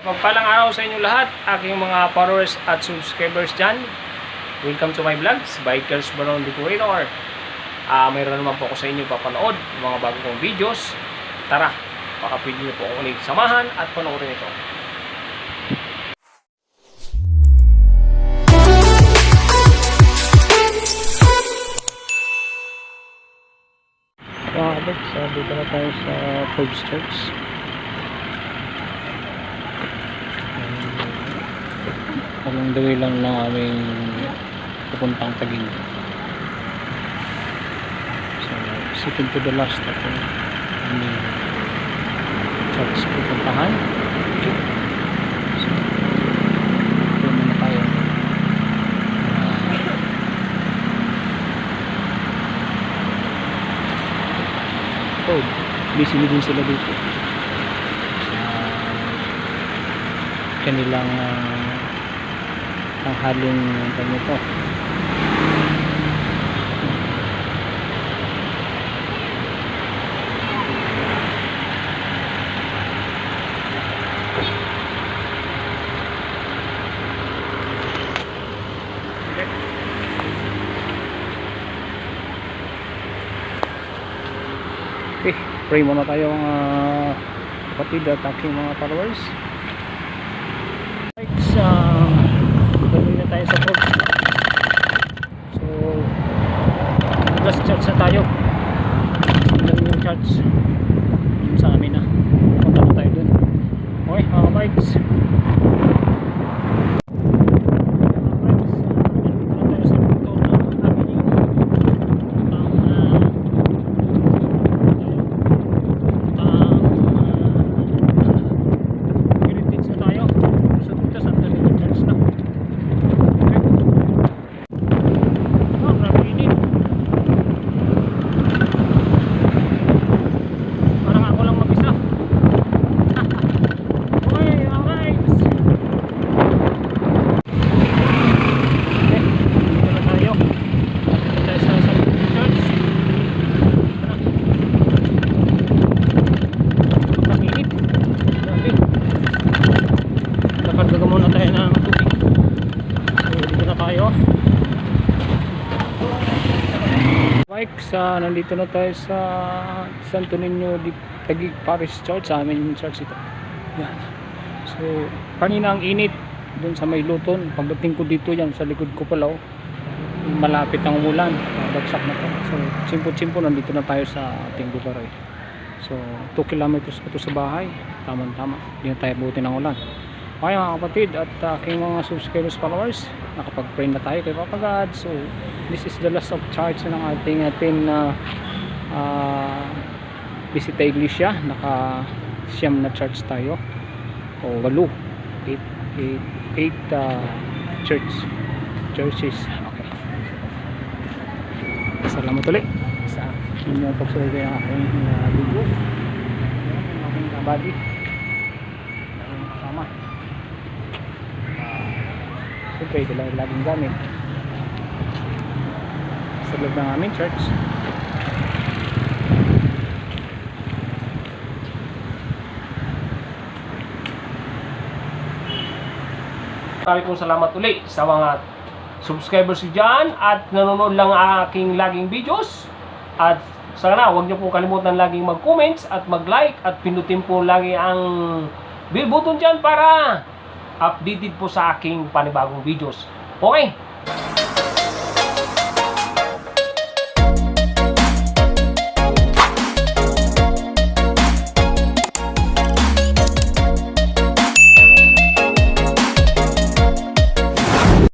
Magpalang araw sa inyo lahat, aking mga followers at subscribers dyan. Welcome to my vlogs, Bikers Baron Decorator. Mayroon naman po ako sa inyo papanood mga bago kong videos. Tara, baka pwede niyo po ako ulit samahan at panoorin ito. Dito na tayo sa Forbes Church. Along the way lang ng aming pupuntang Taguig. So, second to the last ako aming church pupuntahan. So, doon na tayo. Busy din sila dito sa kanilang panghaling ganito. Okay, pray muna tayo mga kapatid at aking mga followers. Right, gawin na tayo sa port. So, last church na tayo. Gawin yung church sa amin na. Punta na tayo dun. Okay, mga bikes. Nandito na tayo sa Santo Niño di Taguig Parish Church, sa amin yung church ito. Yan. So, kanina ang init dun sa may Luton. Pagdating ko dito yan, sa likod ko pala, malapit ang umulan. Bagsak na to. So, simpo-simpo, nandito na tayo sa ating lugar. So, 2 kilometers pa to sa bahay. Tama-tama. Hindi na tayo buti ng ulan. Okay mga kapatid at aking mga subscribers followers, nakapag-pray na tayo kay Papa God. So this is the last of charge ng ating Bisita Iglesia. Naka-siyam na church tayo o 8 churches. Okay, salamat ulit sa inyong pagsubaybay ng aking video, ang aking kabady kasama. Siyempre ito lang laging gamit sa loob ng aming church. Maraming pong salamat ulit sa mga subscribers dyan at nanonood lang ang aking laging videos. At sana huwag niyo po kalimutan laging mag-comments at mag-like at pindutin po lagi ang bell button dyan para updated po sa aking panibagong videos. Okay?